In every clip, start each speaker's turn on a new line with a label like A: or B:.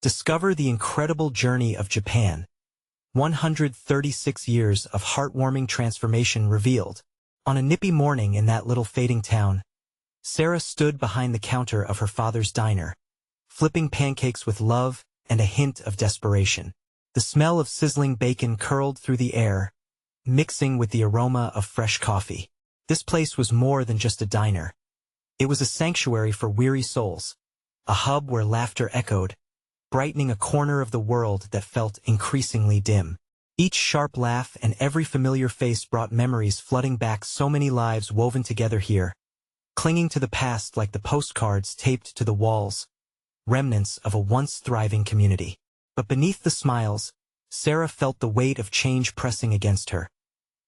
A: Discover the incredible journey of Japan. 136 years of heartwarming transformation revealed. On a nippy morning in that little fading town, Sarah stood behind the counter of her father's diner, flipping pancakes with love and a hint of desperation. The smell of sizzling bacon curled through the air, mixing with the aroma of fresh coffee. This place was more than just a diner. It was a sanctuary for weary souls, a hub where laughter echoed, brightening a corner of the world that felt increasingly dim. Each sharp laugh and every familiar face brought memories flooding back, so many lives woven together here, clinging to the past like the postcards taped to the walls, remnants of a once thriving community. But beneath the smiles, Sarah felt the weight of change pressing against her,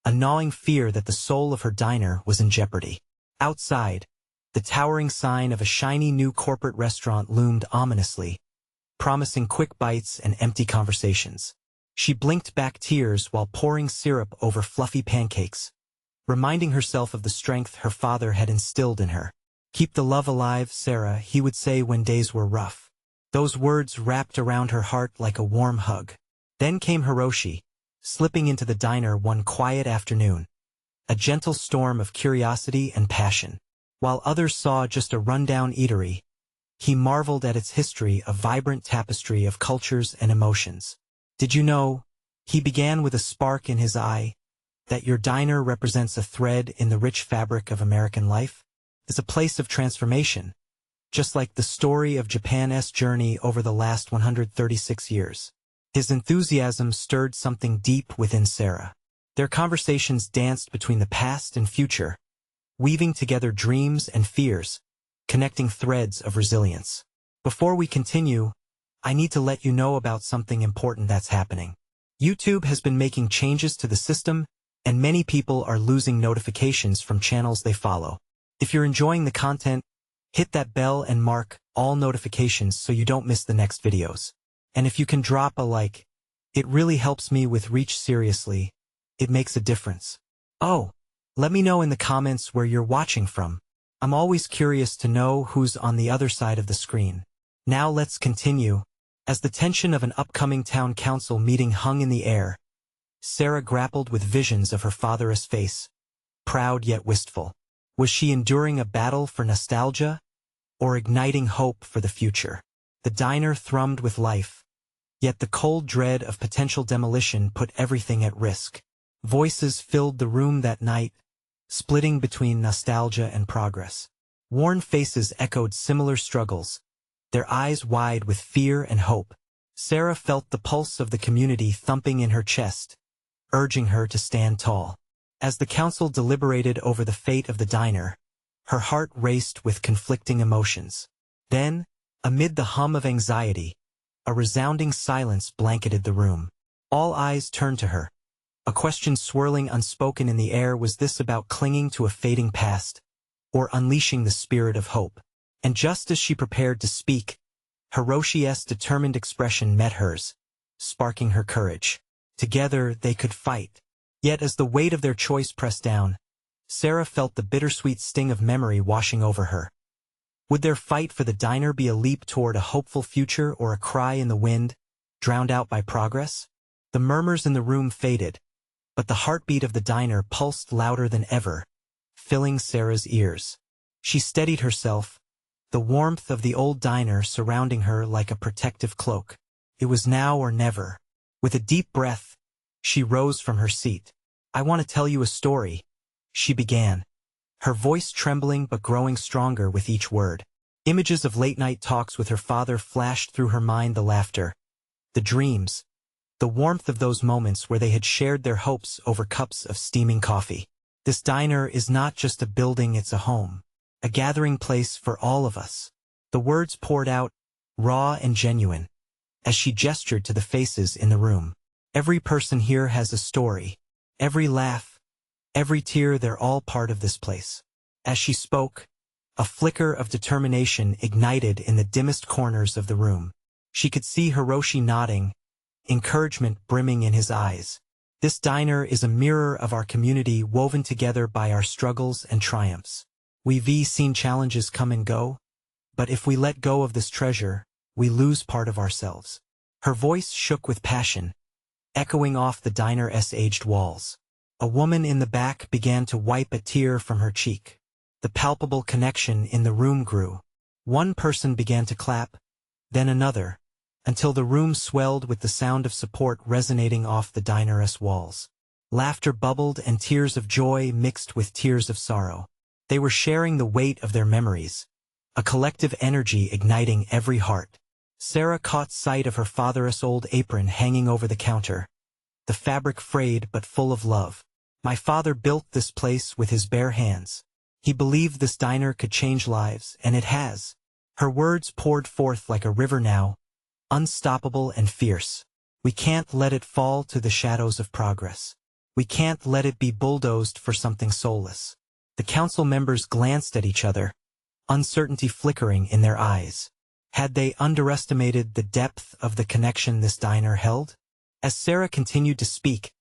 A: a gnawing fear that the soul of her diner was in jeopardy. Outside, the towering sign of a shiny new corporate restaurant loomed ominously, promising quick bites and empty conversations. She blinked back tears while pouring syrup over fluffy pancakes, reminding herself of the strength her father had instilled in her. "Keep the love alive, Sarah," he would say when days were rough. Those words wrapped around her heart like a warm hug. Then came Hiroshi, slipping into the diner one quiet afternoon, a gentle storm of curiosity and passion. While others saw just a rundown eatery, he marveled at its history, a vibrant tapestry of cultures and emotions. "Did you know," he began with a spark in his eye, "that your diner represents a thread in the rich fabric of American life? It's a place of transformation, just like the story of Japan's journey over the last 136 years. His enthusiasm stirred something deep within Sarah. Their conversations danced between the past and future, weaving together dreams and fears, connecting threads of resilience. Before we continue, I need to let you know about something important that's happening. YouTube has been making changes to the system, and many people are losing notifications from channels they follow. If you're enjoying the content, hit that bell and mark all notifications so you don't miss the next videos. And if you can drop a like, it really helps me with reach. Seriously, it makes a difference. Oh, let me know in the comments where you're watching from. I'm always curious to know who's on the other side of the screen. Now let's continue. As the tension of an upcoming town council meeting hung in the air, Sarah grappled with visions of her father's face, proud yet wistful. Was she enduring a battle for nostalgia, or igniting hope for the future? The diner thrummed with life, yet the cold dread of potential demolition put everything at risk. Voices filled the room that night, splitting between nostalgia and progress. Worn faces echoed similar struggles, their eyes wide with fear and hope. Sarah felt the pulse of the community thumping in her chest, urging her to stand tall. As the council deliberated over the fate of the diner, her heart raced with conflicting emotions. Then, amid the hum of anxiety, a resounding silence blanketed the room. All eyes turned to her, a question swirling unspoken in the air. Was this about clinging to a fading past, or unleashing the spirit of hope? And just as she prepared to speak, Hiroshi's determined expression met hers, sparking her courage. Together they could fight. Yet as the weight of their choice pressed down, Sarah felt the bittersweet sting of memory washing over her. Would their fight for the diner be a leap toward a hopeful future, or a cry in the wind, drowned out by progress? The murmurs in the room faded, but the heartbeat of the diner pulsed louder than ever, filling Sarah's ears. She steadied herself, the warmth of the old diner surrounding her like a protective cloak. It was now or never. With a deep breath, she rose from her seat. "I want to tell you a story," she began, her voice trembling but growing stronger with each word. Images of late-night talks with her father flashed through her mind, the laughter, the dreams, the warmth of those moments where they had shared their hopes over cups of steaming coffee. "This diner is not just a building, it's a home, a gathering place for all of us." The words poured out, raw and genuine, as she gestured to the faces in the room. "Every person here has a story. Every laugh, every tear, they're all part of this place." As she spoke, a flicker of determination ignited in the dimmest corners of the room. She could see Hiroshi nodding, encouragement brimming in his eyes. "This diner is a mirror of our community, woven together by our struggles and triumphs. We've seen challenges come and go, but if we let go of this treasure, we lose part of ourselves. Her voice shook with passion, echoing off the diner's aged walls. A woman in the back began to wipe a tear from her cheek. The palpable connection in the room grew. One person began to clap, then another, until the room swelled with the sound of support resonating off the diner's walls. Laughter bubbled and tears of joy mixed with tears of sorrow. They were sharing the weight of their memories, a collective energy igniting every heart. Sarah caught sight of her father's old apron hanging over the counter, the fabric frayed but full of love. My father built this place with his bare hands. He believed this diner could change lives, and it has. Her words poured forth like a river now, unstoppable and fierce. We can't let it fall to the shadows of progress. We can't let it be bulldozed for something soulless. The council members glanced at each other, uncertainty flickering in their eyes. Had they underestimated the depth of the connection this diner held? As Sarah continued to speak,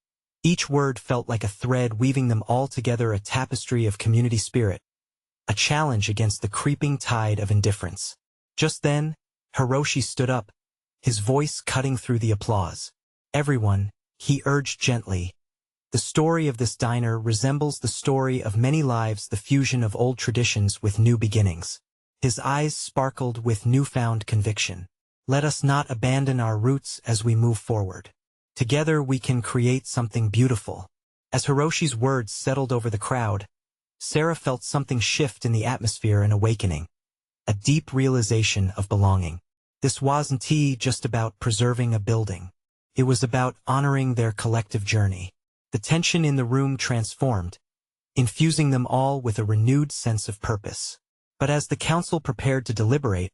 A: each word felt like a thread weaving them all together, a tapestry of community spirit, a challenge against the creeping tide of indifference. Just then, Hiroshi stood up, his voice cutting through the applause. Everyone, he urged gently. The story of this diner resembles the story of many lives, the fusion of old traditions with new beginnings. His eyes sparkled with newfound conviction. Let us not abandon our roots as we move forward. Together we can create something beautiful. As Hiroshi's words settled over the crowd, Sarah felt something shift in the atmosphere, an awakening, a deep realization of belonging. This wasn't just about preserving a building. It was about honoring their collective journey. The tension in the room transformed, infusing them all with a renewed sense of purpose. But as the council prepared to deliberate,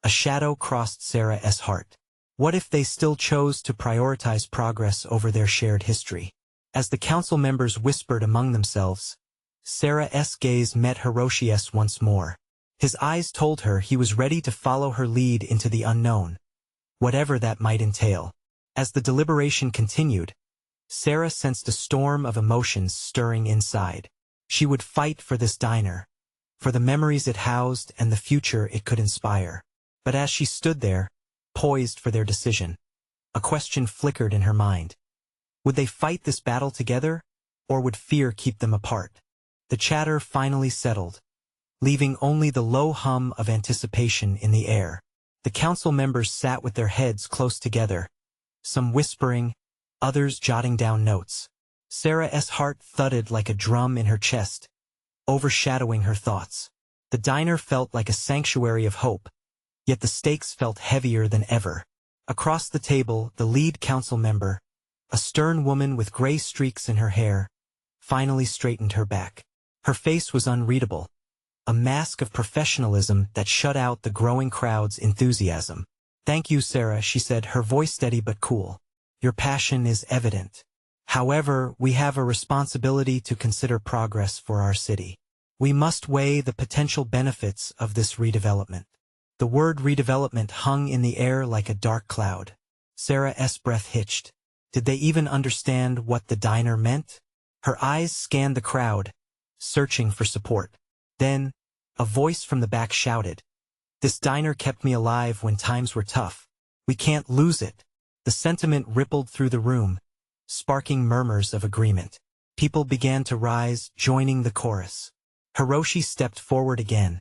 A: a shadow crossed Sarah's heart. What if they still chose to prioritize progress over their shared history? As the council members whispered among themselves, Sarah's gaze met Hiroshi's once more. His eyes told her he was ready to follow her lead into the unknown, whatever that might entail. As the deliberation continued, Sarah sensed a storm of emotions stirring inside. She would fight for this diner, for the memories it housed and the future it could inspire. But as she stood there, poised for their decision, a question flickered in her mind. Would they fight this battle together, or would fear keep them apart? The chatter finally settled, leaving only the low hum of anticipation in the air. The council members sat with their heads close together, some whispering, others jotting down notes. Sarah's heart thudded like a drum in her chest, overshadowing her thoughts. The diner felt like a sanctuary of hope, yet the stakes felt heavier than ever. Across the table, the lead council member, a stern woman with gray streaks in her hair, finally straightened her back. Her face was unreadable, a mask of professionalism that shut out the growing crowd's enthusiasm. "Thank you, Sarah," she said, her voice steady but cool. "Your passion is evident. However, we have a responsibility to consider progress for our city. We must weigh the potential benefits of this redevelopment." The word redevelopment hung in the air like a dark cloud. Sarah's breath hitched. Did they even understand what the diner meant? Her eyes scanned the crowd, searching for support. Then, a voice from the back shouted, "This diner kept me alive when times were tough. We can't lose it." The sentiment rippled through the room, sparking murmurs of agreement. People began to rise, joining the chorus. Hiroshi stepped forward again,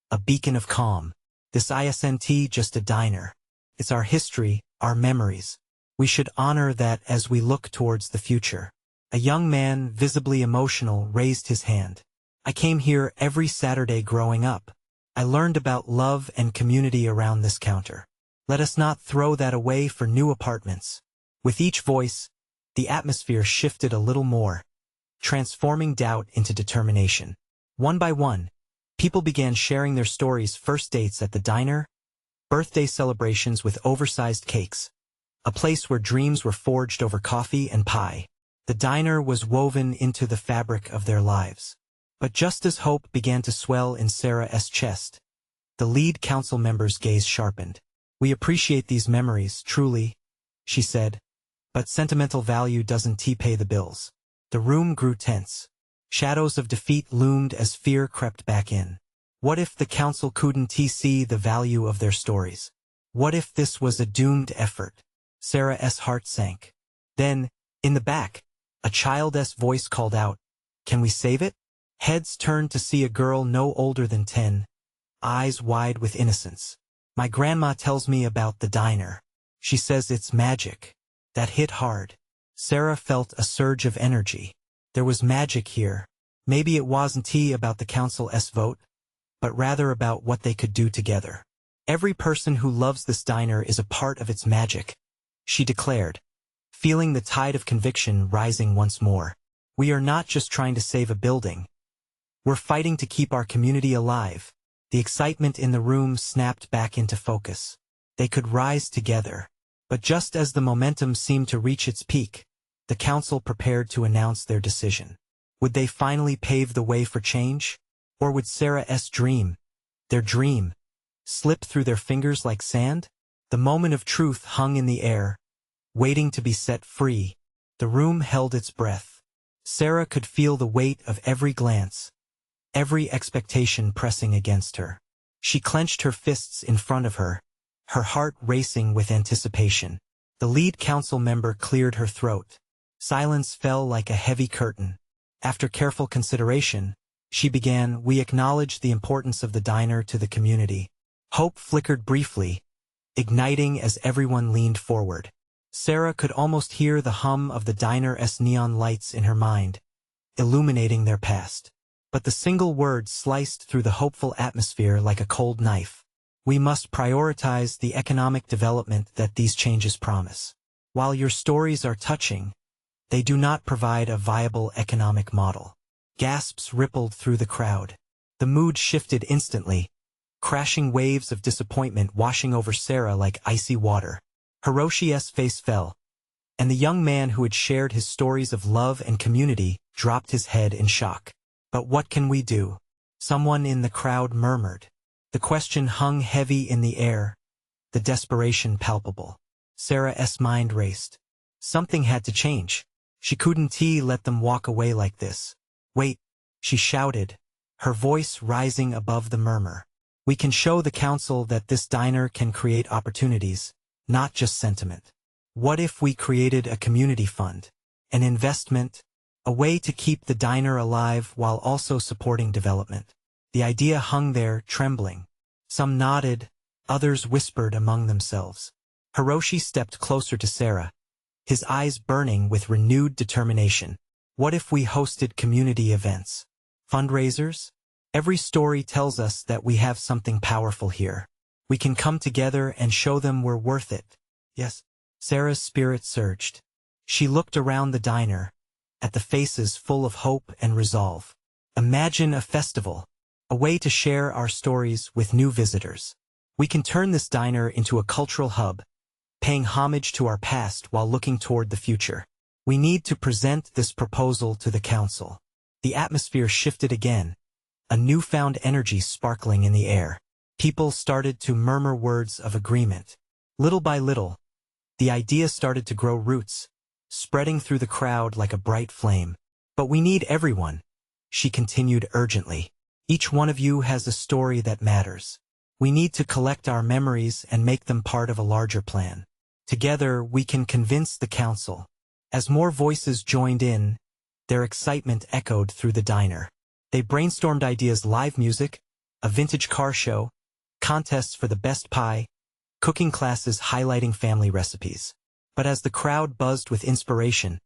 A: a beacon of calm. "This isn't just a diner. It's our history, our memories. We should honor that as we look towards the future." A young man, visibly emotional, raised his hand. "I came here every Saturday growing up. I learned about love and community around this counter. Let us not throw that away for new apartments." With each voice, the atmosphere shifted a little more, transforming doubt into determination. One by one, people began sharing their stories: first dates at the diner, birthday celebrations with oversized cakes, a place where dreams were forged over coffee and pie. The diner was woven into the fabric of their lives. But just as hope began to swell in Sarah's chest, the lead council member's gaze sharpened. "We appreciate these memories, truly," she said, "but sentimental value doesn't pay the bills." The room grew tense. Shadows of defeat loomed as fear crept back in. What if the council couldn't see the value of their stories? What if this was a doomed effort? Sarah's heart sank. Then, in the back, a child's voice called out, "Can we save it?" Heads turned to see a girl no older than 10, eyes wide with innocence. "My grandma tells me about the diner. She says it's magic." That hit hard. Sarah felt a surge of energy. There was magic here. Maybe it wasn't about the council's vote, but rather about what they could do together. "Every person who loves this diner is a part of its magic," she declared, feeling the tide of conviction rising once more. "We are not just trying to save a building. We're fighting to keep our community alive." The excitement in the room snapped back into focus. They could rise together. But just as the momentum seemed to reach its peak, the council prepared to announce their decision. Would they finally pave the way for change? Or would Sarah's dream, their dream, slip through their fingers like sand? The moment of truth hung in the air, waiting to be set free. The room held its breath. Sarah could feel the weight of every glance, every expectation pressing against her. She clenched her fists in front of her heart racing with anticipation. The lead council member cleared her throat. Silence fell like a heavy curtain. After careful consideration, she began, "We acknowledge the importance of the diner to the community." Hope flickered briefly, igniting as everyone leaned forward. Sarah could almost hear the hum of the diner's neon lights in her mind, illuminating their past. But the single word sliced through the hopeful atmosphere like a cold knife. "We must prioritize the economic development that these changes promise. While your stories are touching, they do not provide a viable economic model." Gasps rippled through the crowd. The mood shifted instantly, crashing waves of disappointment washing over Sarah like icy water. Hiroshi's face fell, and the young man who had shared his stories of love and community dropped his head in shock. "But what can we do?" someone in the crowd murmured. The question hung heavy in the air, the desperation palpable. Sarah's mind raced. Something had to change. She couldn't let them walk away like this. "Wait," she shouted, her voice rising above the murmur. "We can show the council that this diner can create opportunities, not just sentiment. What if we created a community fund, an investment, a way to keep the diner alive while also supporting development?" The idea hung there, trembling. Some nodded, others whispered among themselves. Hiroshi stepped closer to Sarah, his eyes burning with renewed determination. "What if we hosted community events? Fundraisers? Every story tells us that we have something powerful here. We can come together and show them we're worth it." "Yes." Sarah's spirit surged. She looked around the diner, at the faces full of hope and resolve. "Imagine a festival. A way to share our stories with new visitors. We can turn this diner into a cultural hub, paying homage to our past while looking toward the future. We need to present this proposal to the council." The atmosphere shifted again, a newfound energy sparkling in the air. People started to murmur words of agreement. Little by little, the idea started to grow roots, spreading through the crowd like a bright flame. "But we need everyone," she continued urgently. "Each one of you has a story that matters. We need to collect our memories and make them part of a larger plan. Together, we can convince the council." As more voices joined in, their excitement echoed through the diner. They brainstormed ideas: live music, a vintage car show, contests for the best pie, cooking classes highlighting family recipes. But as the crowd buzzed with inspiration,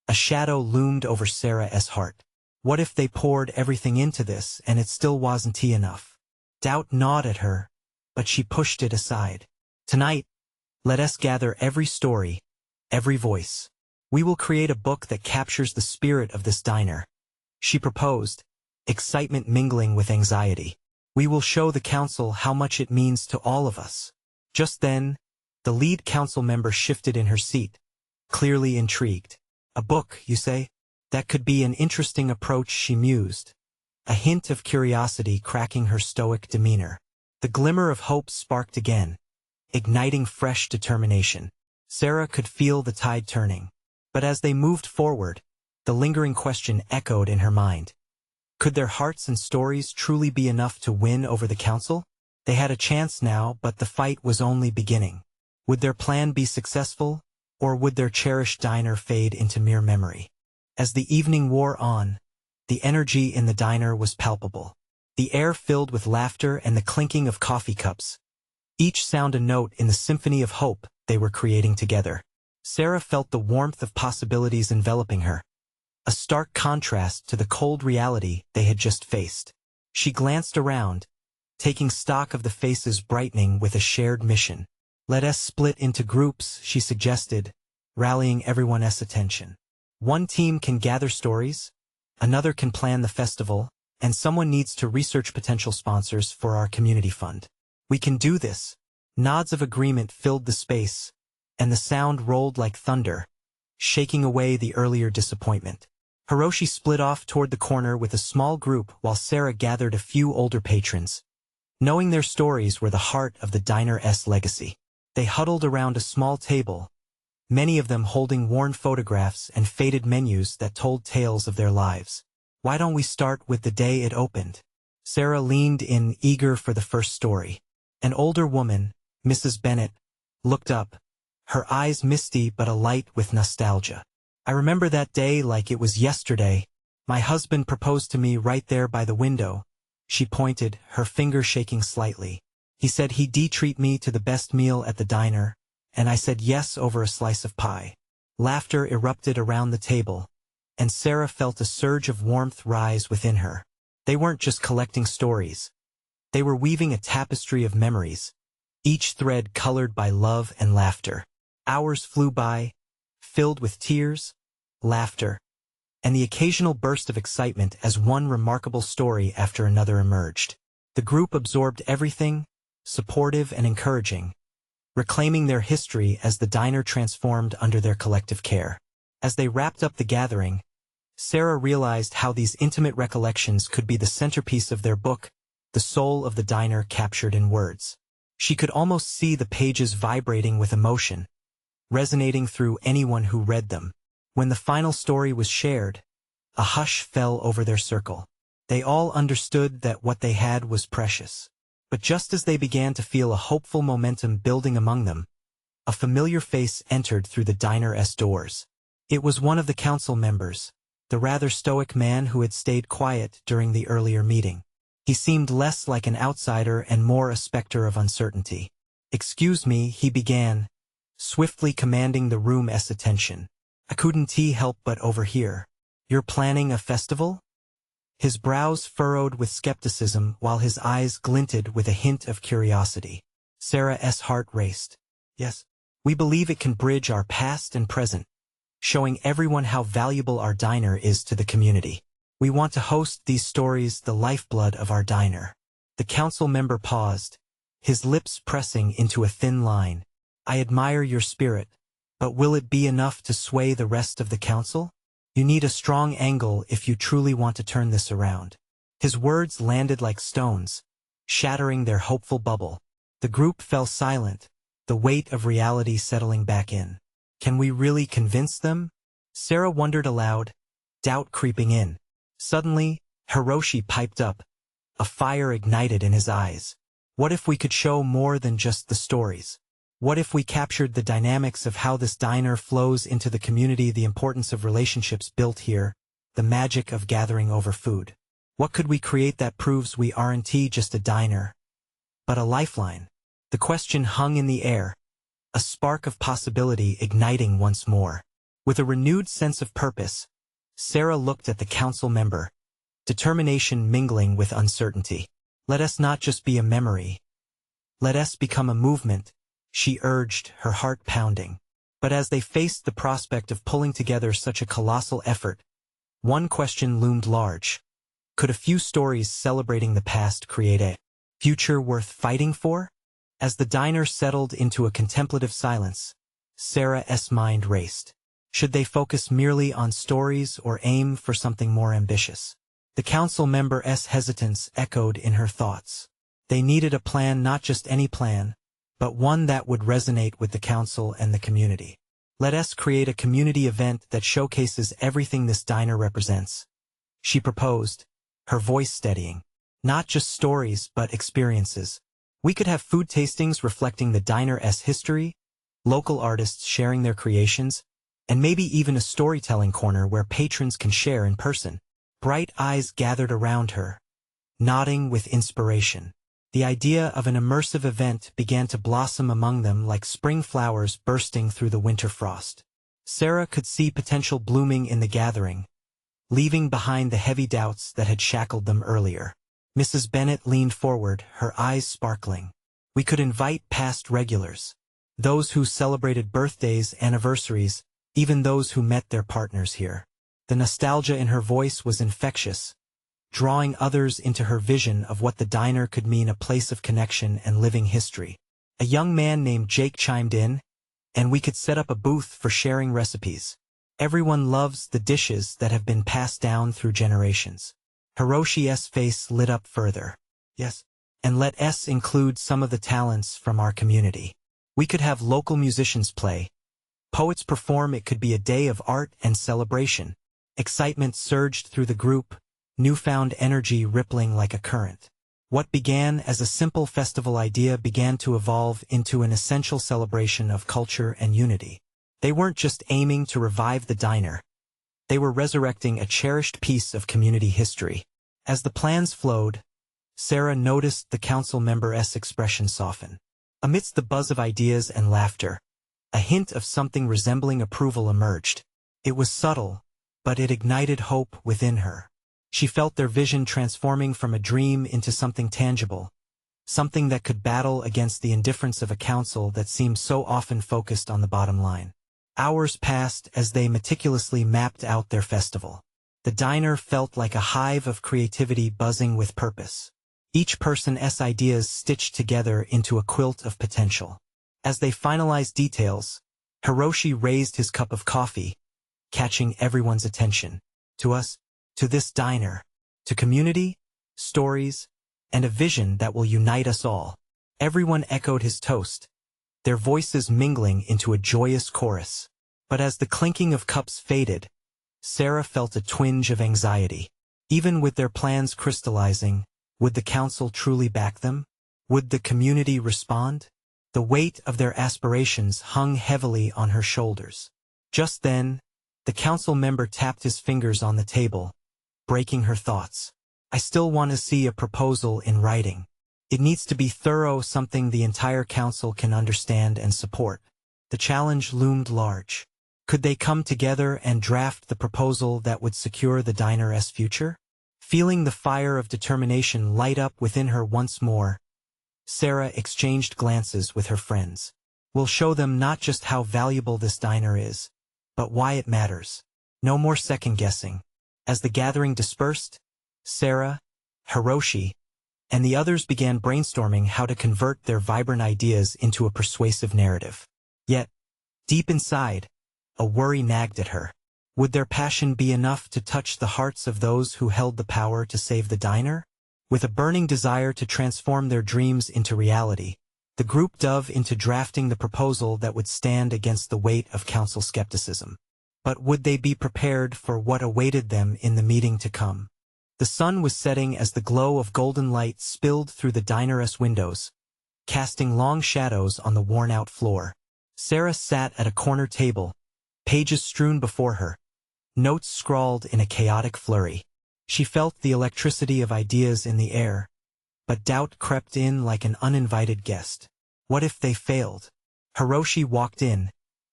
A: a shadow loomed over Sarah's heart. What if they poured everything into this and it still wasn't enough? Doubt gnawed at her, but she pushed it aside. "Tonight, let us gather every story, every voice. We will create a book that captures the spirit of this diner," she proposed, excitement mingling with anxiety. "We will show the council how much it means to all of us." Just then, the lead council member shifted in her seat, clearly intrigued. "A book, you say? That could be an interesting approach," she mused, a hint of curiosity cracking her stoic demeanor. The glimmer of hope sparked again, igniting fresh determination. Sarah could feel the tide turning. But as they moved forward, the lingering question echoed in her mind. Could their hearts and stories truly be enough to win over the council? They had a chance now, but the fight was only beginning. Would their plan be successful, or would their cherished diner fade into mere memory? As the evening wore on, the energy in the diner was palpable. The air filled with laughter and the clinking of coffee cups, each sound a note in the symphony of hope they were creating together. Sarah felt the warmth of possibilities enveloping her, a stark contrast to the cold reality they had just faced. She glanced around, taking stock of the faces brightening with a shared mission. "Let us split into groups," she suggested, rallying everyone's attention. "One team can gather stories, another can plan the festival, and someone needs to research potential sponsors for our community fund. We can do this." Nods of agreement filled the space, and the sound rolled like thunder, shaking away the earlier disappointment. Hiroshi split off toward the corner with a small group while Sarah gathered a few older patrons. Knowing their stories were the heart of the diner's legacy. They huddled around a small table, many of them holding worn photographs and faded menus that told tales of their lives. "Why don't we start with the day it opened?" Sarah leaned in, eager for the first story. An older woman, Mrs. Bennett, looked up, her eyes misty but alight with nostalgia. "I remember that day like it was yesterday. My husband proposed to me right there by the window." She pointed, her finger shaking slightly. "He said he'd treat me to the best meal at the diner, and I said yes over a slice of pie." Laughter erupted around the table, and Sarah felt a surge of warmth rise within her. They weren't just collecting stories. They were weaving a tapestry of memories, each thread colored by love and laughter. Hours flew by, filled with tears, laughter, and the occasional burst of excitement as one remarkable story after another emerged. The group absorbed everything, supportive and encouraging, reclaiming their history as the diner transformed under their collective care. As they wrapped up the gathering, Sarah realized how these intimate recollections could be the centerpiece of their book, The Soul of the Diner Captured in Words. She could almost see the pages vibrating with emotion, resonating through anyone who read them. When the final story was shared, a hush fell over their circle. They all understood that what they had was precious. But just as they began to feel a hopeful momentum building among them, a familiar face entered through the diner's doors. It was one of the council members, the rather stoic man who had stayed quiet during the earlier meeting. He seemed less like an outsider and more a specter of uncertainty. "Excuse me," he began, swiftly commanding the room's attention. "I couldn't help but overhear. You're planning a festival?" His brows furrowed with skepticism while his eyes glinted with a hint of curiosity. Sarah's heart raced. "Yes. We believe it can bridge our past and present, showing everyone how valuable our diner is to the community. We want to host these stories, the lifeblood of our diner." The council member paused, his lips pressing into a thin line. "I admire your spirit, but will it be enough to sway the rest of the council? You need a strong angle if you truly want to turn this around." His words landed like stones, shattering their hopeful bubble. The group fell silent, the weight of reality settling back in. Can we really convince them? Sarah wondered aloud, doubt creeping in. Suddenly, Hiroshi piped up, a fire ignited in his eyes. What if we could show more than just the stories? What if we captured the dynamics of how this diner flows into the community, the importance of relationships built here, the magic of gathering over food? What could we create that proves we aren't just a diner, but a lifeline? The question hung in the air, a spark of possibility igniting once more. With a renewed sense of purpose, Sarah looked at the council member, determination mingling with uncertainty. "Let us not just be a memory. Let us become a movement," she urged, her heart pounding. But as they faced the prospect of pulling together such a colossal effort, one question loomed large. Could a few stories celebrating the past create a future worth fighting for? As the diner settled into a contemplative silence, Sarah's mind raced. Should they focus merely on stories or aim for something more ambitious? The council member's hesitance echoed in her thoughts. They needed a plan, not just any plan, but one that would resonate with the council and the community. "Let us create a community event that showcases everything this diner represents," she proposed, her voice steadying. "Not just stories, but experiences. We could have food tastings reflecting the diner's history, local artists sharing their creations, and maybe even a storytelling corner where patrons can share in person. Bright eyes gathered around her, nodding with inspiration. The idea of an immersive event began to blossom among them like spring flowers bursting through the winter frost. Sarah could see potential blooming in the gathering, leaving behind the heavy doubts that had shackled them earlier. Mrs. Bennet leaned forward, her eyes sparkling. We could invite past regulars, those who celebrated birthdays, anniversaries, even those who met their partners here. The nostalgia in her voice was infectious, drawing others into her vision of what the diner could mean, a place of connection and living history. A young man named Jake chimed in, and we could set up a booth for sharing recipes. Everyone loves the dishes that have been passed down through generations. Hiroshi's face lit up further. Yes, and let us include some of the talents from our community. We could have local musicians play, poets perform. It could be a day of art and celebration. Excitement surged through the group, newfound energy rippling like a current. What began as a simple festival idea began to evolve into an essential celebration of culture and unity. They weren't just aiming to revive the diner. They were resurrecting a cherished piece of community history. As the plans flowed, Sarah noticed the council member's expression soften. Amidst the buzz of ideas and laughter, a hint of something resembling approval emerged. It was subtle, but it ignited hope within her. She felt their vision transforming from a dream into something tangible, something that could battle against the indifference of a council that seemed so often focused on the bottom line. Hours passed as they meticulously mapped out their festival. The diner felt like a hive of creativity buzzing with purpose. Each person's ideas stitched together into a quilt of potential. As they finalized details, Hiroshi raised his cup of coffee, catching everyone's attention. To us, to this diner, to community, stories, and a vision that will unite us all. Everyone echoed his toast, their voices mingling into a joyous chorus. But as the clinking of cups faded, Sarah felt a twinge of anxiety. Even with their plans crystallizing, would the council truly back them? Would the community respond? The weight of their aspirations hung heavily on her shoulders. Just then, the council member tapped his fingers on the table, breaking her thoughts. I still want to see a proposal in writing. It needs to be thorough, something the entire council can understand and support. The challenge loomed large. Could they come together and draft the proposal that would secure the diner's future? Feeling the fire of determination light up within her once more, Sarah exchanged glances with her friends. We'll show them not just how valuable this diner is, but why it matters. No more second-guessing. As the gathering dispersed, Sarah, Hiroshi, and the others began brainstorming how to convert their vibrant ideas into a persuasive narrative. Yet, deep inside, a worry nagged at her. Would their passion be enough to touch the hearts of those who held the power to save the diner? With a burning desire to transform their dreams into reality, the group dove into drafting the proposal that would stand against the weight of council skepticism. But would they be prepared for what awaited them in the meeting to come? The sun was setting as the glow of golden light spilled through the diner's windows, casting long shadows on the worn-out floor. Sarah sat at a corner table, pages strewn before her, notes scrawled in a chaotic flurry. She felt the electricity of ideas in the air, but doubt crept in like an uninvited guest. What if they failed? Hiroshi walked in,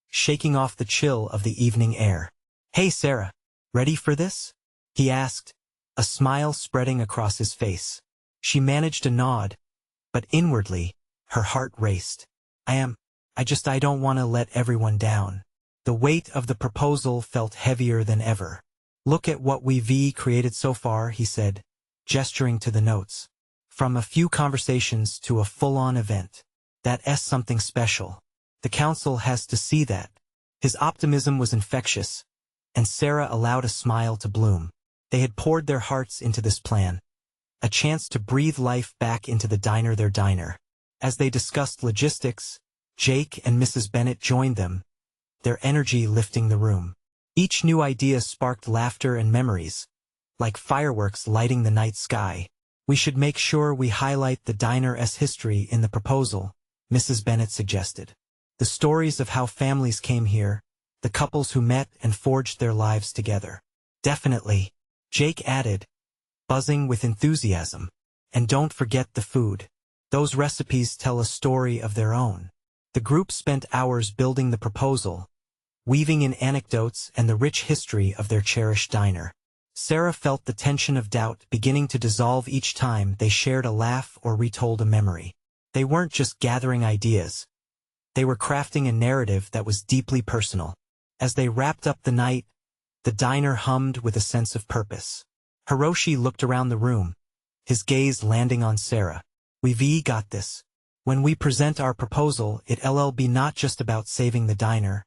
A: shaking off the chill of the evening air. Hey Sarah, ready for this? He asked, a smile spreading across his face. She managed a nod, but inwardly, her heart raced. I don't want to let everyone down. The weight of the proposal felt heavier than ever. Look at what we've created so far, he said, gesturing to the notes. From a few conversations to a full-on event. That's something special. The council has to see that. His optimism was infectious, and Sarah allowed a smile to bloom. They had poured their hearts into this plan. A chance to breathe life back into the diner, their diner. As they discussed logistics, Jake and Mrs. Bennet joined them, their energy lifting the room. Each new idea sparked laughter and memories, like fireworks lighting the night sky. We should make sure we highlight the diner's history in the proposal, Mrs. Bennet suggested. The stories of how families came here, the couples who met and forged their lives together. Definitely, Jake added, buzzing with enthusiasm. And don't forget the food. Those recipes tell a story of their own. The group spent hours building the proposal, weaving in anecdotes and the rich history of their cherished diner. Sarah felt the tension of doubt beginning to dissolve each time they shared a laugh or retold a memory. They weren't just gathering ideas. They were crafting a narrative that was deeply personal. As they wrapped up the night, the diner hummed with a sense of purpose. Hiroshi looked around the room, his gaze landing on Sarah. We've got this. When we present our proposal, it'll be not just about saving the diner,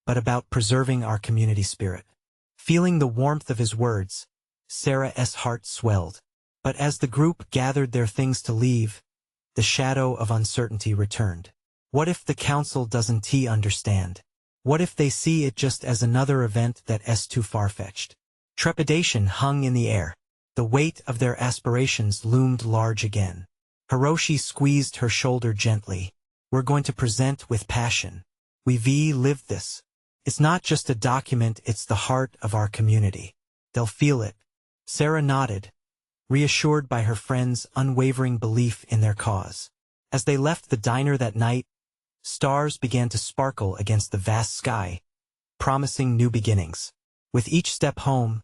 A: but about preserving our community spirit. Feeling the warmth of his words, Sarah's heart swelled. But as the group gathered their things to leave, the shadow of uncertainty returned. What if the council doesn't understand? What if they see it just as another event that's too far-fetched? Trepidation hung in the air. The weight of their aspirations loomed large again. Hiroshi squeezed her shoulder gently. We're going to present with passion. We've lived this. It's not just a document, it's the heart of our community. They'll feel it. Sarah nodded, reassured by her friend's unwavering belief in their cause. As they left the diner that night, stars began to sparkle against the vast sky, promising new beginnings. With each step home,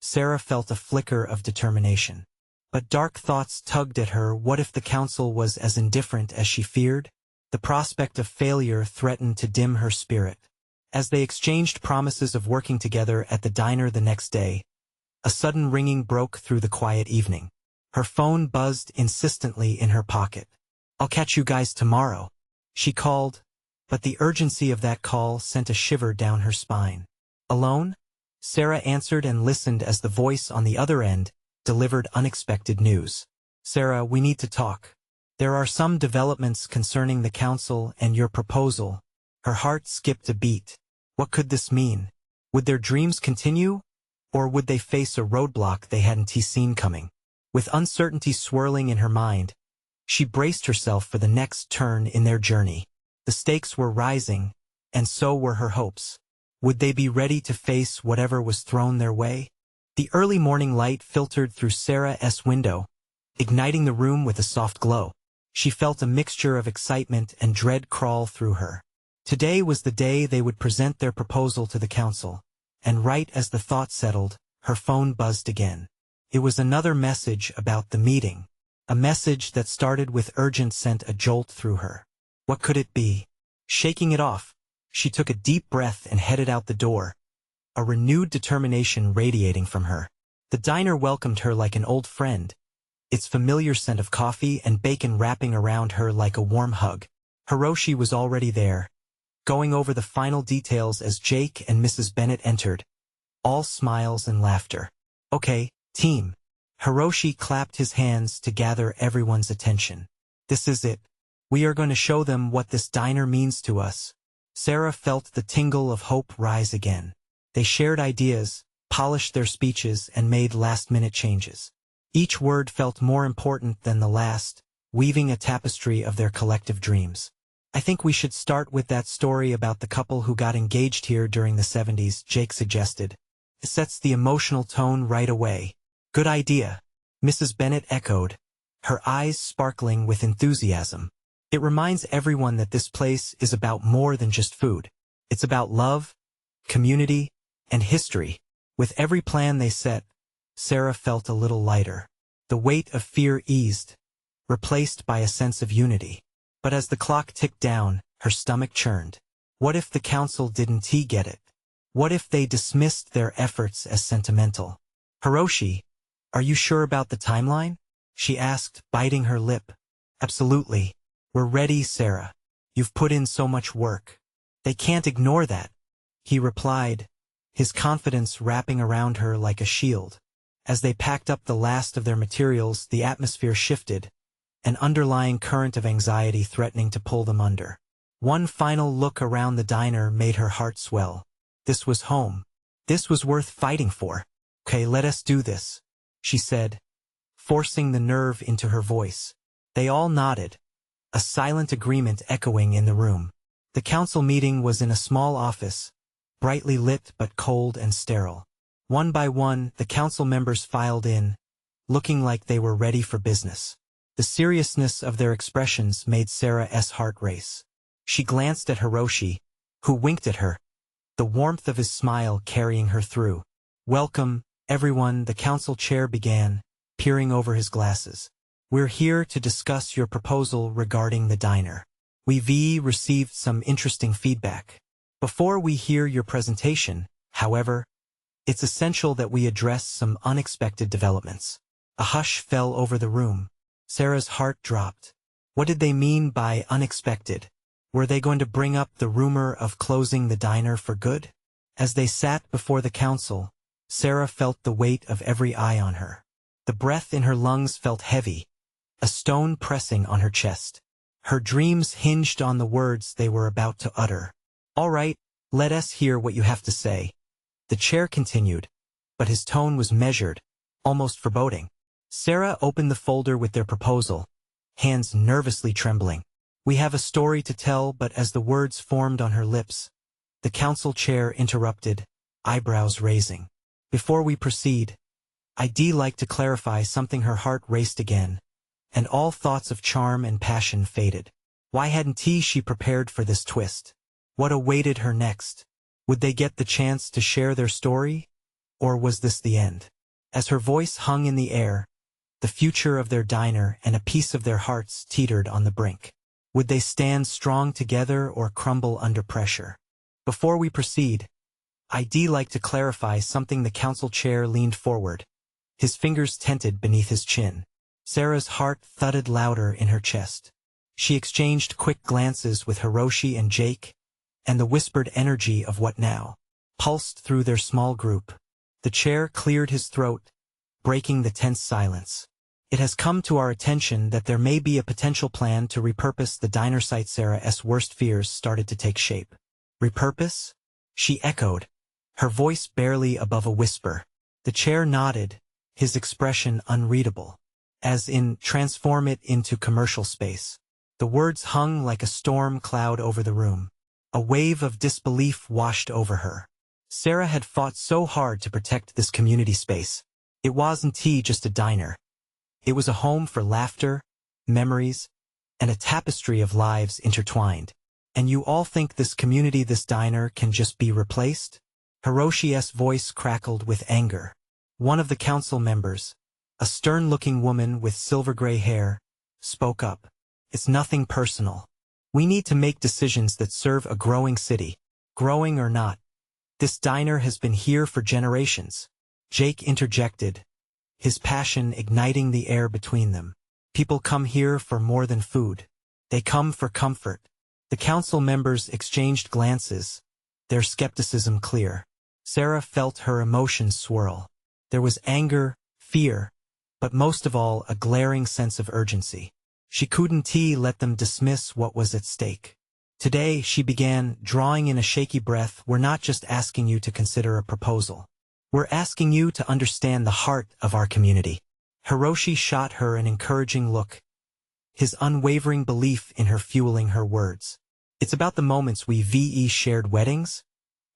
A: Sarah felt a flicker of determination. But dark thoughts tugged at her. What if the council was as indifferent as she feared? The prospect of failure threatened to dim her spirit. As they exchanged promises of working together at the diner the next day, a sudden ringing broke through the quiet evening. Her phone buzzed insistently in her pocket. I'll catch you guys tomorrow, she called, but the urgency of that call sent a shiver down her spine. Alone? Sarah answered and listened as the voice on the other end delivered unexpected news. Sarah, we need to talk. There are some developments concerning the council and your proposal. Her heart skipped a beat. What could this mean? Would their dreams continue? Or would they face a roadblock they hadn't seen coming? With uncertainty swirling in her mind, she braced herself for the next turn in their journey. The stakes were rising, and so were her hopes. Would they be ready to face whatever was thrown their way? The early morning light filtered through Sarah's window, igniting the room with a soft glow. She felt a mixture of excitement and dread crawl through her. Today was the day they would present their proposal to the council, and right as the thought settled, her phone buzzed again. It was another message about the meeting. A message that started with urgent sent a jolt through her. What could it be? Shaking it off, she took a deep breath and headed out the door, a renewed determination radiating from her. The diner welcomed her like an old friend, its familiar scent of coffee and bacon wrapping around her like a warm hug. Hiroshi was already there, going over the final details as Jake and Mrs. Bennet entered, all smiles and laughter. Okay, team. Hiroshi clapped his hands to gather everyone's attention. This is it. We are going to show them what this diner means to us. Sarah felt the tingle of hope rise again. They shared ideas, polished their speeches, and made last-minute changes. Each word felt more important than the last, weaving a tapestry of their collective dreams. I think we should start with that story about the couple who got engaged here during the 70s, Jake suggested. It sets the emotional tone right away. Good idea, Mrs. Bennet echoed, her eyes sparkling with enthusiasm. It reminds everyone that this place is about more than just food. It's about love, community, and history. With every plan they set, Sarah felt a little lighter. The weight of fear eased, replaced by a sense of unity. But as the clock ticked down, her stomach churned. What if the council didn't get it? What if they dismissed their efforts as sentimental? Hiroshi, are you sure about the timeline? She asked, biting her lip. Absolutely. We're ready, Sarah. You've put in so much work. They can't ignore that, he replied, his confidence wrapping around her like a shield. As they packed up the last of their materials, the atmosphere shifted, an underlying current of anxiety threatening to pull them under. One final look around the diner made her heart swell. This was home. This was worth fighting for. Okay, let us do this, she said, forcing the nerve into her voice. They all nodded, a silent agreement echoing in the room. The council meeting was in a small office, brightly lit but cold and sterile. One by one, the council members filed in, looking like they were ready for business. The seriousness of their expressions made Sarah's heart race. She glanced at Hiroshi, who winked at her, the warmth of his smile carrying her through. "Welcome, everyone," the council chair began, peering over his glasses. "We're here to discuss your proposal regarding the diner. We've received some interesting feedback. Before we hear your presentation, however, it's essential that we address some unexpected developments." A hush fell over the room. Sarah's heart dropped. What did they mean by unexpected? Were they going to bring up the rumor of closing the diner for good? As they sat before the council, Sarah felt the weight of every eye on her. The breath in her lungs felt heavy, a stone pressing on her chest. Her dreams hinged on the words they were about to utter. "All right, let us hear what you have to say," the chair continued, but his tone was measured, almost foreboding. Sarah opened the folder with their proposal, hands nervously trembling. "We have a story to tell," but as the words formed on her lips, the council chair interrupted, eyebrows raising. "Before we proceed, I'd like to clarify something." Her heart raced again, and all thoughts of charm and passion faded. Why hadn't she prepared for this twist? What awaited her next? Would they get the chance to share their story? Or was this the end? As her voice hung in the air, the future of their diner and a piece of their hearts teetered on the brink. Would they stand strong together or crumble under pressure? "Before we proceed, I'd like to clarify something." The council chair leaned forward, his fingers tented beneath his chin. Sarah's heart thudded louder in her chest. She exchanged quick glances with Hiroshi and Jake, and the whispered energy of "what now?" pulsed through their small group. The chair cleared his throat, breaking the tense silence. "It has come to our attention that there may be a potential plan to repurpose the diner site." Sarah's worst fears started to take shape. "Repurpose?" she echoed, her voice barely above a whisper. The chair nodded, his expression unreadable. "As in, transform it into commercial space." The words hung like a storm cloud over the room. A wave of disbelief washed over her. Sarah had fought so hard to protect this community space. It wasn't just a diner. It was a home for laughter, memories, and a tapestry of lives intertwined. "And you all think this community, this diner, can just be replaced?" Hiroshi's voice crackled with anger. One of the council members, a stern-looking woman with silver-gray hair, spoke up. "It's nothing personal. We need to make decisions that serve a growing city, growing or not. This diner has been here for generations." Jake interjected, his passion igniting the air between them. "People come here for more than food. They come for comfort." The council members exchanged glances, their skepticism clear. Sarah felt her emotions swirl. There was anger, fear, but most of all a glaring sense of urgency. She couldn't let them dismiss what was at stake. "Today," she began, drawing in a shaky breath, "we're not just asking you to consider a proposal. We're asking you to understand the heart of our community." Hiroshi shot her an encouraging look, his unwavering belief in her fueling her words. "It's about the moments we've shared: weddings,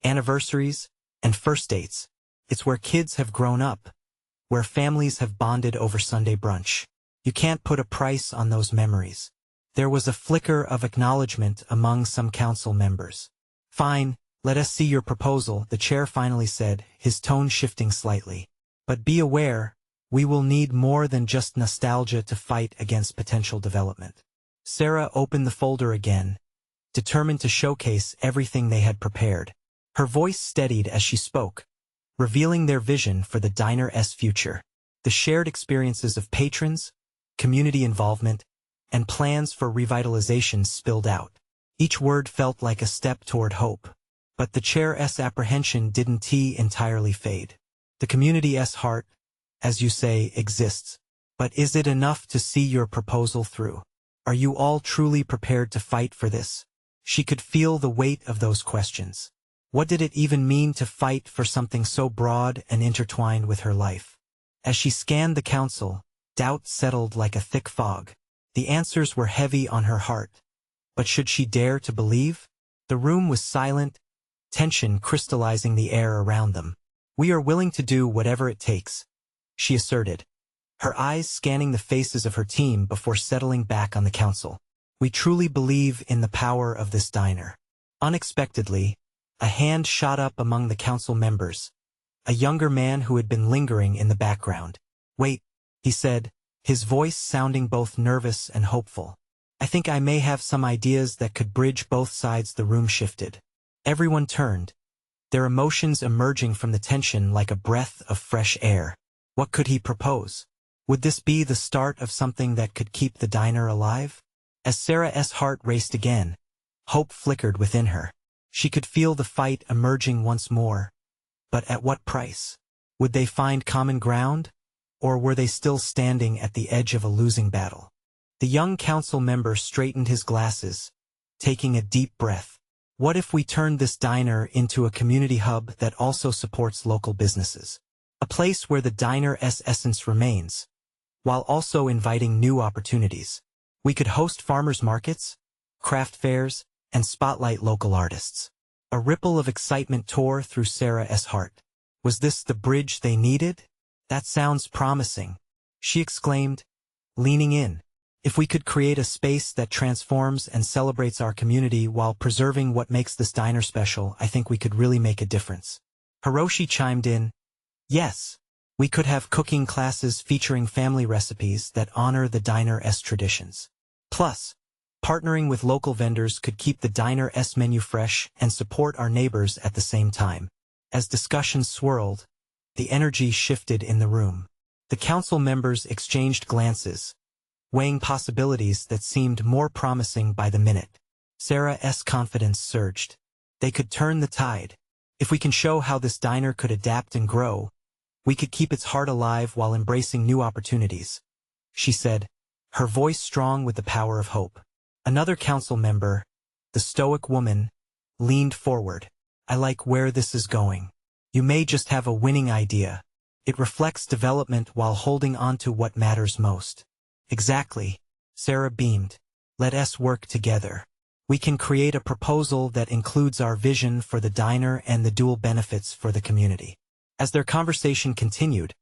A: anniversaries, and first dates. It's where kids have grown up, where families have bonded over Sunday brunch. You can't put a price on those memories." There was a flicker of acknowledgement among some council members. "Fine, let us see your proposal," the chair finally said, his tone shifting slightly. "But be aware, we will need more than just nostalgia to fight against potential development." Sarah opened the folder again, determined to showcase everything they had prepared. Her voice steadied as she spoke, revealing their vision for the diner's future. The shared experiences of patrons, community involvement, and plans for revitalization spilled out. Each word felt like a step toward hope. But the chair's apprehension didn't entirely fade. "The community's heart, as you say, exists. But is it enough to see your proposal through? Are you all truly prepared to fight for this?" She could feel the weight of those questions. What did it even mean to fight for something so broad and intertwined with her life? As she scanned the council, Doubt settled like a thick fog. The answers were heavy on her heart. But should she dare to believe? The room was silent, tension crystallizing the air around them. "We are willing to do whatever it takes," she asserted, her eyes scanning the faces of her team before settling back on the council. "We truly believe in the power of this diner." Unexpectedly, a hand shot up among the council members, a younger man who had been lingering in the background. "Wait," he said, his voice sounding both nervous and hopeful. "I think I may have some ideas that could bridge both sides." The room shifted. Everyone turned, their emotions emerging from the tension like a breath of fresh air. What could he propose? Would this be the start of something that could keep the diner alive? As Sarah's heart raced again, hope flickered within her. She could feel the fight emerging once more. But at what price? Would they find common ground? Or were they still standing at the edge of a losing battle? The young council member straightened his glasses, taking a deep breath. What if we turned this diner into a community hub that also supports local businesses? A place where the diner's essence remains, while also inviting new opportunities. We could host farmers markets, craft fairs, and spotlight local artists. A ripple of excitement tore through Sarah's heart. Was this the bridge they needed? "That sounds promising," she exclaimed, leaning in. "If we could create a space that transforms and celebrates our community while preserving what makes this diner special, I think we could really make a difference." Hiroshi chimed in. "Yes, we could have cooking classes featuring family recipes that honor the diner's traditions. Plus, partnering with local vendors could keep the diner's menu fresh and support our neighbors at the same time." As discussions swirled, the energy shifted in the room. The council members exchanged glances, weighing possibilities that seemed more promising by the minute. Sarah's confidence surged. They could turn the tide. "If we can show how this diner could adapt and grow, we could keep its heart alive while embracing new opportunities," she said, her voice strong with the power of hope. Another council member, the stoic woman, leaned forward. "I like where this is going. You may just have a winning idea. It reflects development while holding on to what matters most." "Exactly," Sarah beamed. "Let us work together. We can create a proposal that includes our vision for the diner and the dual benefits for the community." As their conversation continued,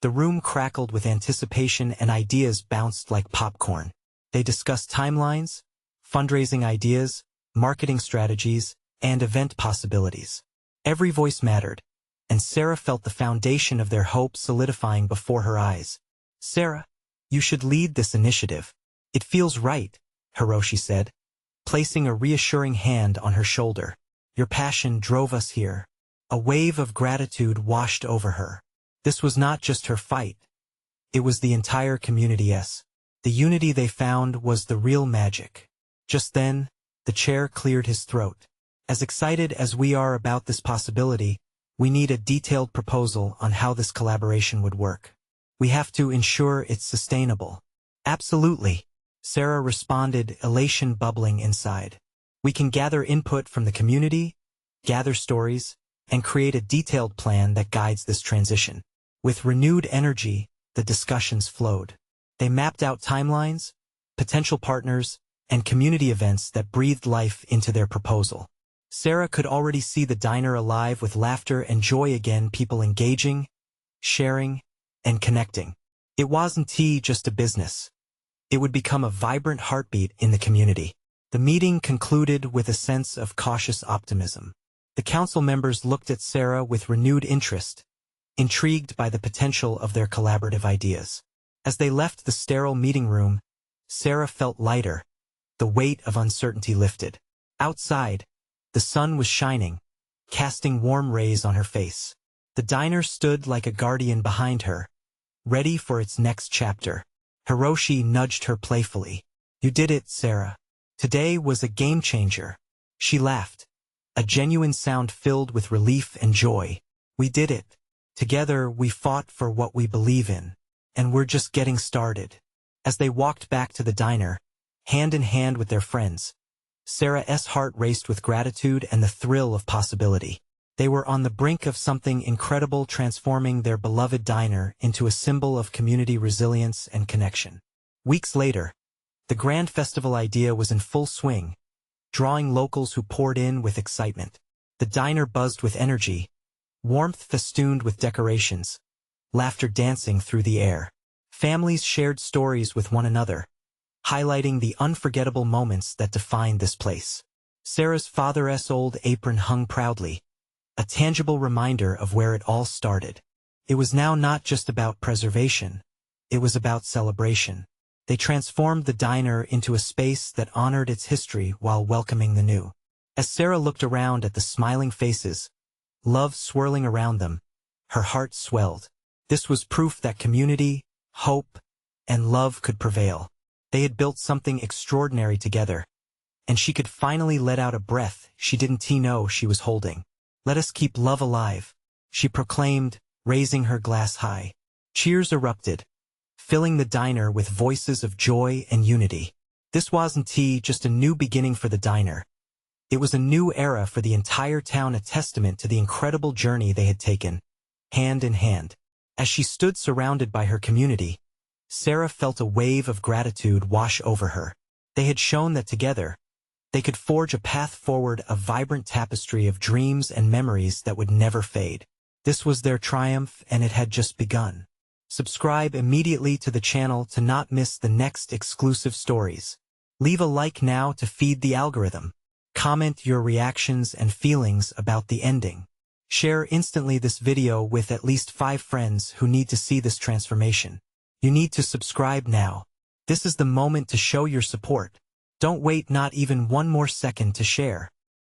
A: the room crackled with anticipation and ideas bounced like popcorn. They discussed timelines, fundraising ideas, marketing strategies, and event possibilities. Every voice mattered, and Sarah felt the foundation of their hope solidifying before her eyes. "Sarah, you should lead this initiative. It feels right," Hiroshi said, placing a reassuring hand on her shoulder. "Your passion drove us here." A wave of gratitude washed over her. This was not just her fight. It was the entire community's. The unity they found was the real magic. Just then, the chair cleared his throat. "As excited as we are about this possibility, we need a detailed proposal on how this collaboration would work. We have to ensure it's sustainable." "Absolutely," Sarah responded, elation bubbling inside. "We can gather input from the community, gather stories, and create a detailed plan that guides this transition." With renewed energy, the discussions flowed. They mapped out timelines, potential partners, and community events that breathed life into their proposal. Sarah could already see the diner alive with laughter and joy again, people engaging, sharing, and connecting. It wasn't just a business. It would become a vibrant heartbeat in the community. The meeting concluded with a sense of cautious optimism. The council members looked at Sarah with renewed interest, intrigued by the potential of their collaborative ideas. As they left the sterile meeting room, Sarah felt lighter, the weight of uncertainty lifted. Outside, the sun was shining, casting warm rays on her face. The diner stood like a guardian behind her, ready for its next chapter. Hiroshi nudged her playfully. "You did it, Sarah. Today was a game changer." She laughed, a genuine sound filled with relief and joy. "We did it. Together we fought for what we believe in, and we're just getting started." As they walked back to the diner, hand in hand with their friends, Sarah's heart raced with gratitude and the thrill of possibility. They were on the brink of something incredible, transforming their beloved diner into a symbol of community resilience and connection. Weeks later, the grand festival idea was in full swing, drawing locals who poured in with excitement. The diner buzzed with energy, warmth festooned with decorations, laughter dancing through the air. Families shared stories with one another, highlighting the unforgettable moments that defined this place. Sarah's father's old apron hung proudly, a tangible reminder of where it all started. It was now not just about preservation, it was about celebration. They transformed the diner into a space that honored its history while welcoming the new. As Sarah looked around at the smiling faces, love swirling around them, her heart swelled. This was proof that community, hope, and love could prevail. They had built something extraordinary together, and she could finally let out a breath she didn't know she was holding. "Let us keep love alive," she proclaimed, raising her glass high. Cheers erupted, filling the diner with voices of joy and unity. This wasn't just a new beginning for the diner. It was a new era for the entire town, a testament to the incredible journey they had taken, hand in hand. As she stood surrounded by her community, Sarah felt a wave of gratitude wash over her. They had shown that together, they could forge a path forward, a vibrant tapestry of dreams and memories that would never fade. This was their triumph, and it had just begun. Subscribe immediately to the channel to not miss the next exclusive stories. Leave a like now to feed the algorithm. Comment your reactions and feelings about the ending. Share instantly this video with at least 5 friends who need to see this transformation. You need to subscribe now. This is the moment to show your support. Don't wait not even one more second to share.